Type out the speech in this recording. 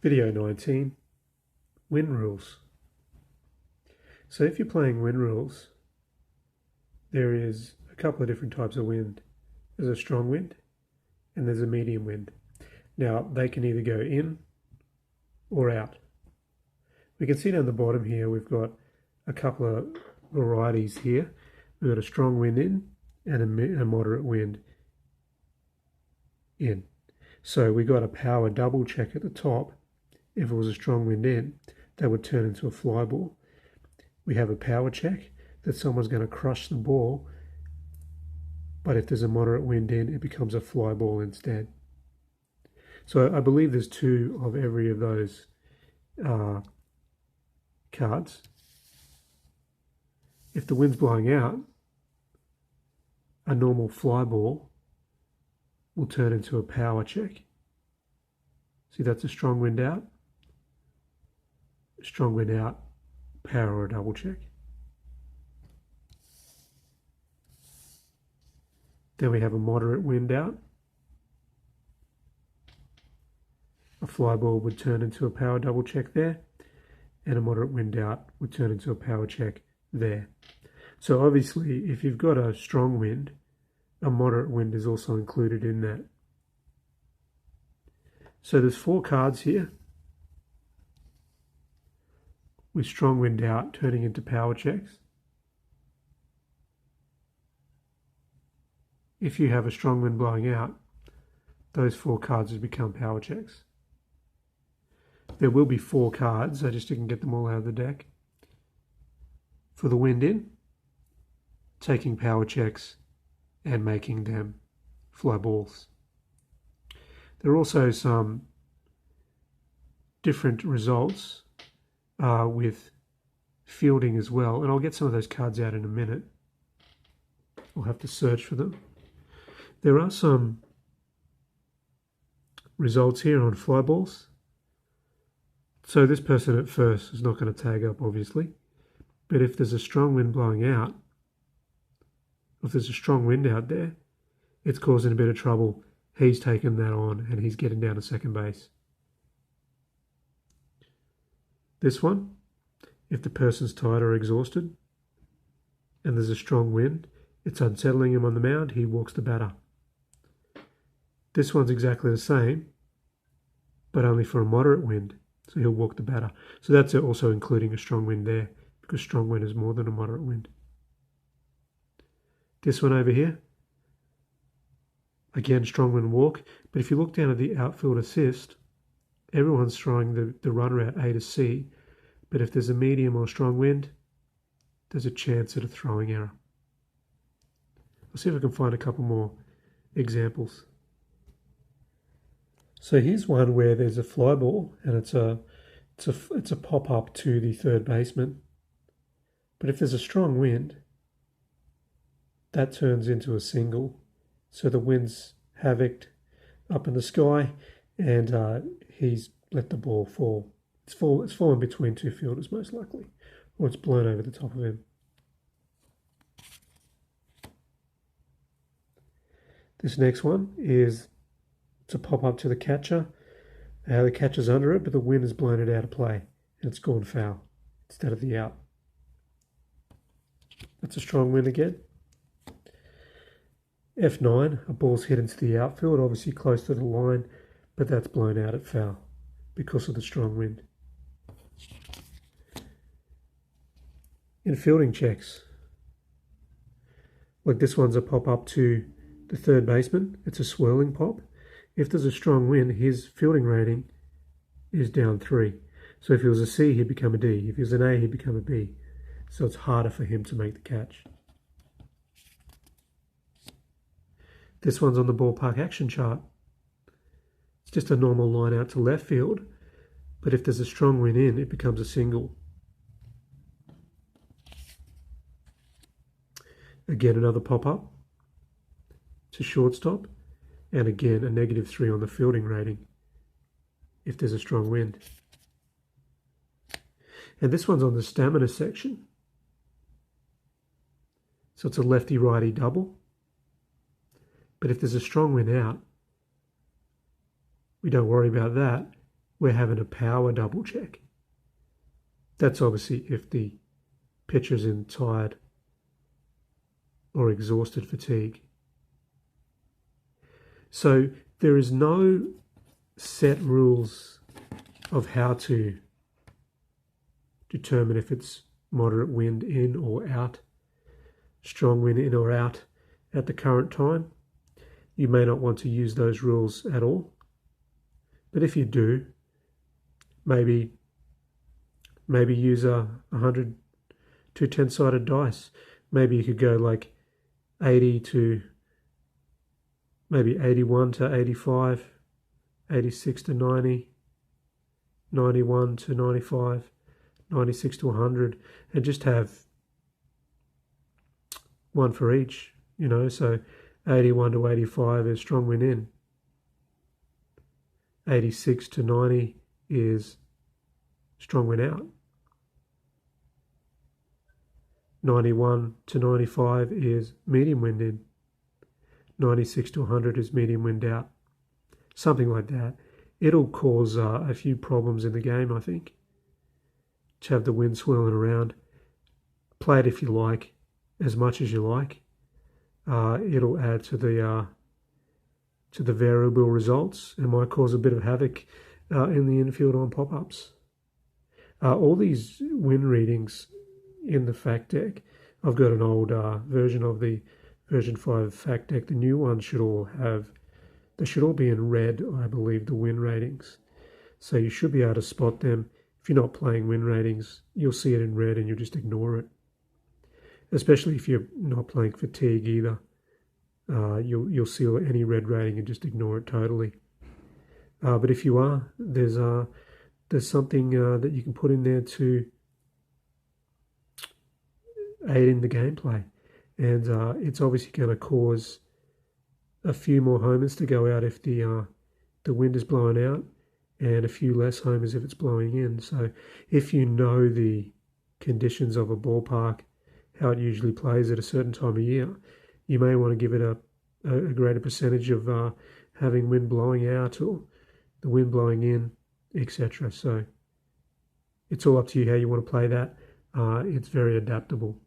Video 19, wind rules. So if you're playing wind rules, there is a couple of different types of wind. There's a strong wind and there's a medium wind. Now they can either go in or out. We can see down the bottom here we've got a couple of varieties here. We've got a strong wind in and a moderate wind in. So we got a power double check at the top. If it was a strong wind in, that would turn into a fly ball. We have a power check that someone's going to crush the ball, but if there's a moderate wind in, it becomes a fly ball instead. So I believe there's two of every of those cards. If the wind's blowing out, a normal fly ball will turn into a power check. See, that's a strong wind out. Strong wind out, power or double check. Then we have a moderate wind out. A fly ball would turn into a power double check there, and a moderate wind out would turn into a power check there. So obviously, if you've got a strong wind, a moderate wind is also included in that. So there's 4 cards here, with strong wind out turning into power checks. If you have a strong wind blowing out, those 4 cards have become power checks. There will be 4 cards, I just didn't get them all out of the deck. For the wind in, taking power checks and making them fly balls. There are also some different results with fielding as well, and I'll get some of those cards out in a minute. I'll have to search for them. There are some results here on fly balls. So this person at first is not going to tag up, obviously, but if there's a strong wind blowing out, if there's a strong wind out there, it's causing a bit of trouble. He's taken that on and he's getting down to second base. This one, if the person's tired or exhausted and there's a strong wind, it's unsettling him on the mound, he walks the batter. This one's exactly the same, but only for a moderate wind, so he'll walk the batter. So that's also including a strong wind there, because strong wind is more than a moderate wind. This one over here, again, strong wind walk, but if you look down at the outfield assist, everyone's throwing the runner out A to C, but if there's a medium or strong wind, there's a chance at a throwing error. I'll see if I can find a couple more examples. So here's one where there's a fly ball and it's a pop-up to the third baseman. But if there's a strong wind, that turns into a single. So the wind's havocked up in the sky and he's let the ball fall. It's fallen between 2 fielders most likely, or it's blown over the top of him. This next one is to pop up to the catcher. The catcher's under it, but the wind has blown it out of play and it's gone foul instead of the out. That's a strong wind again. F9, a ball's hit into the outfield, obviously close to the line, but that's blown out at foul because of the strong wind. In fielding checks, like this one's a pop up to the third baseman, it's a swirling pop. If there's a strong wind, his fielding rating is down 3. So if he was a C, he'd become a D. If he was an A, he'd become a B. So it's harder for him to make the catch. This one's on the ballpark action chart. It's just a normal line out to left field, but if there's a strong wind in, it becomes a single. Again, another pop-up to shortstop, and again a -3 on the fielding rating if there's a strong wind. And this one's on the stamina section. So it's a lefty-righty double. But if there's a strong wind out, we don't worry about that. we're having a power double check. That's obviously if the pitcher's in tired or exhausted fatigue. So there is no set rules of how to determine if it's moderate wind in or out, strong wind in or out at the current time. You may not want to use those rules at all. But if you do, maybe use a 100 to 10-sided dice. Maybe you could go like 80 to maybe 81 to 85, 86 to 90, 91 to 95, 96 to 100, and just have one for each, so 81 to 85 is strong wind in. 86 to 90 is strong wind out. 91 to 95 is medium wind in. 96 to 100 is medium wind out. Something like that. It'll cause a few problems in the game, I think. To have the wind swirling around. Play it if you like, as much as you like. It'll add to the variable results and might cause a bit of havoc in the infield on pop-ups. All these wind readings in the fact deck, I've got an old version of the version 5 fact deck. The new ones should all be in red, I believe, the wind ratings. So you should be able to spot them. If you're not playing wind ratings, you'll see it in red and you'll just ignore it. Especially if you're not playing fatigue either. You'll see any red rating and just ignore it totally. But if you are, there's something that you can put in there to aid in the gameplay, and it's obviously going to cause a few more homers to go out if the wind is blowing out, and a few less homers if it's blowing in. So if you know the conditions of a ballpark, how it usually plays at a certain time of year, you may want to give it a greater percentage of having wind blowing out or the wind blowing in, etc. So it's all up to you how you want to play that. It's very adaptable.